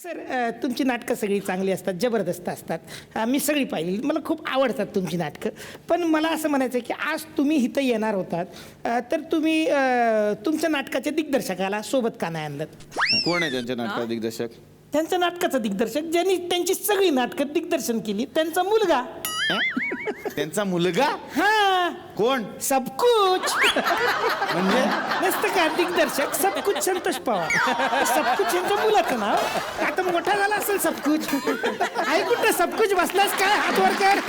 Sir तुमची नाटकं सगळी चांगली असतात, जबरदस्त असतात. मी सगळी पाहिली, मला खूप आवडतात तुमची नाटकं. पण मला असं म्हणायचं आहे की आज तुम्ही इथं येणार होतात, तर तुम्ही तुमच्या नाटकाच्या दिग्दर्शकाला सोबत का नाही आणलं? कोण आहे त्यांच्या नाटकात दिग्दर्शक? त्यांच्या नाटकाचा दिग्दर्शक ज्यांनी त्यांची सगळी नाटकं दिग्दर्शन केली, त्यांचा मुलगा. त्यांचा मुलगा? हा, कोण? सबकुच. म्हणजे नसतं का दिग्दर्शक सबकुच संतोष पवार. सबकुच यांच्या मुलाचं नाव. आता मोठा झाला असेल सबकुच. आई कुठं सबकुच बसलास काय? हात वर कर.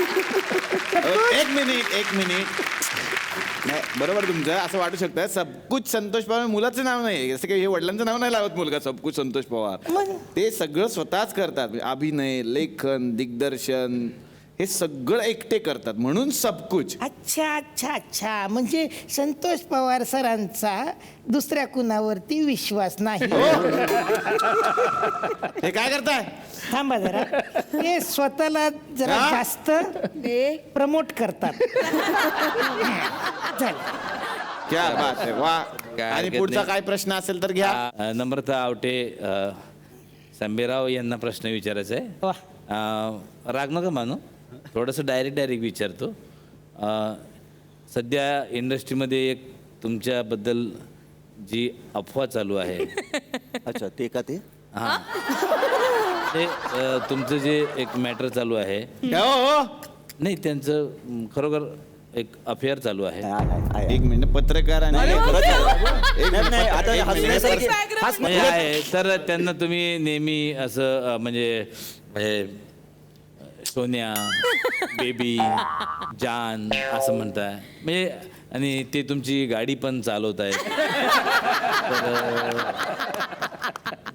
सबकुच. एक मिनिट नाही, बरोबर तुमचं. असं वाटू शकतं सबकुच संतोष पवार मुलाचं नाव नाही, जसं की हे वडिलांचं नाव नाही लावत मुलगा सबकुच संतोष पवार. मग? ते सगळं स्वतःच करतात. अभिनय, लेखन, दिग्दर्शन हे सगळं एकटे करतात, म्हणून सबकुच. अच्छा. म्हणजे संतोष पवार सरांचा दुसऱ्या कुणावरती विश्वास नाही. हे काय करताय? थांबा जरा. ते स्वतःला जरा हा? जास्त प्रमोट करतात. चल. क्या बात आहे, वा. काय आणि हरकत पुढचा नाही. काय प्रश्न असेल तर घ्या. नम्रता आवटे, संभेराव यांना प्रश्न विचारायचा आहे. वा. राग नका मानू, थोडंसं डायरेक्ट विचारतो. सध्या इंडस्ट्रीमध्ये एक तुमच्याबद्दल जी अफवा चालू आहे. अच्छा, ते का ते? हां, ते तुमचं जे एक मॅटर चालू आहे. हो. नाही, त्यांचं खरोखर एक अफेअर चालू आहे. एक मिनिट, पत्रकार आणि नाही, एक नाही, मिनिट, आता एक मिनिट. हसण्यासारखी- म्हणजे आहे तर त्यांना तुम्ही नेहमी असं म्हणजे सोन्या, बेबी, जान असं म्हणताय. म्हणजे आणि ते तुमची गाडी पण चालवत आहेत.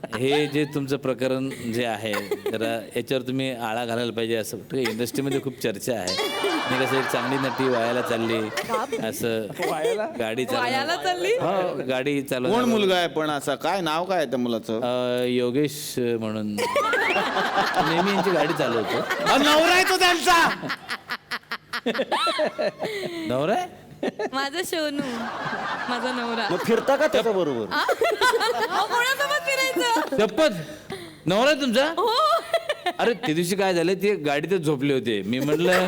तर हे जे तुमचं प्रकरण जे आहे, तर याच्यावर तुम्ही आळा घालायला पाहिजे असं इंडस्ट्रीमध्ये खूप चर्चा आहे. आणि कसं एक चांगली नटी वायाला चालली असं गाडी चालली? हो, गाडी कोण चालवत. मुलगा आहे पण असा? काय नाव काय आहे त्या मुलाचं? योगेश म्हणून नेहमी यांची गाडी चालवतो. नवरा आहे तो त्यांचा. नवरा आहे? माझा सोनू, माझा नवरा. मग फिरता का त्याच्या बरोबर? अहो, कोणासोबत फिरायचं? शपथ, नवरा आहे तुमचा? हो. अरे ते दिवशी काय झालं, ते गाडीतच झोपले होते. मी म्हटलं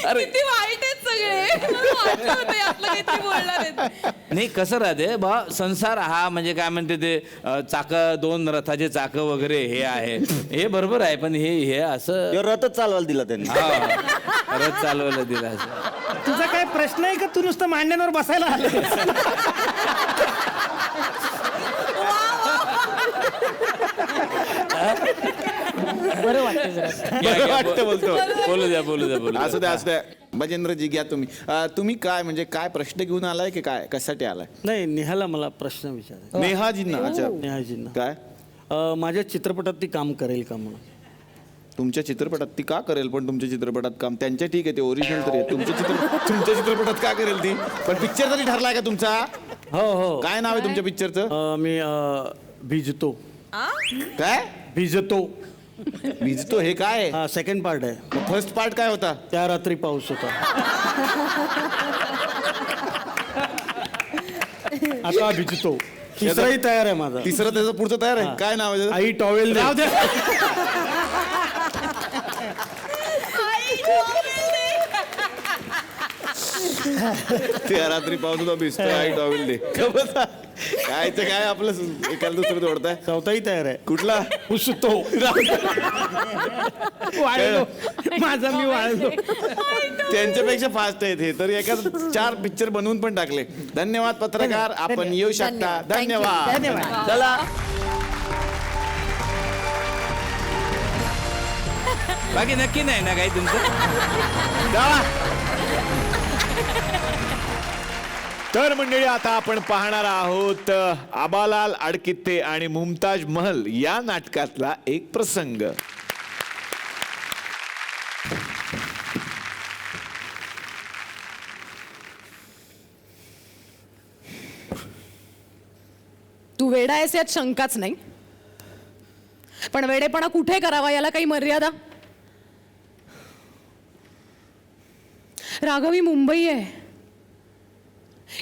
अरे किती वाईट आहेत सगळे. मला वाटलं होतं यातलं काहीतरी बोलणार आहेत. नाही, कसं राहते बा संसार हा, म्हणजे काय म्हणते ते चाकं, दोन रथाचे चाकं वगैरे हे आहे, हे बरोबर आहे. पण हे असं ते रथच चालवायला दिला त्यांनी. हा, रथ चालवायला दिला असं. तुझा काय प्रश्न आहे का तू नुसतं मांड्यांवर बसायला आलं? बरं वाटतं जरा. बरं वाटतं बोलतो. बोलू द्या. असू द्या. मजेंद्रजी घ्या तुम्ही. तुम्ही काय म्हणजे काय प्रश्न घेऊन आलाय की काय, कशासाठी आलाय? नाही, नेहाला मला प्रश्न विचारायचा. नेहाजींना? अच्छा, नेहाजींना काय माझ्या चित्रपटात ती काम करेल का म्हणून. तुमच्या चित्रपटात ती का करेल? पण तुमच्या चित्रपटात काम त्यांच्या ठीक आहे, ते ओरिजिनल तरी आहे. तुमच्या चित्रपटात का करेल ती? पण पिक्चर तरी ठरलाय का तुमचा? हो. काय नाव आहे तुमच्या पिक्चरचं? मी भिजतो. काय भिजतो. भिजतो हे काय आहे? हा, सेकंड पार्ट आहे. फर्स्ट पार्ट काय होता? त्या रात्री पाऊस होता. आता भिजतो. तिसराही तयार आहे माझा. तिसरं त्याचं पुढचं तयार आहे. काय नाव आहे त्याचं? आई टॉवेल राहू दे. त्या रात्री पाऊस होता, भिजतो, आई टॉवेल दे. काय ते काय आपलं एकाला दुसरं तोडताय. चौथाही तयार आहे. कुठला? पुसतो. वाळलो माझा, मी वाळलो. त्यांच्यापेक्षा फास्ट आहेत हे, तर एका 4 पिक्चर बनवून पण टाकले. धन्यवाद पत्रकार, आपण येऊ शकता. धन्यवाद. धन्यवाद. चला. बाकी नक्की नाही ना काही तुमचं? जावा. तर मंडळी, आता आपण पाहणार आहोत आबालाल आडकित्ते आणि मुमताज महल या नाटकातला एक प्रसंग. तू वेडा आहेस यात शंकाच नाही, पण वेडेपणा कुठे करावा याला काही मर्यादा? राघवी मुंबई आहे,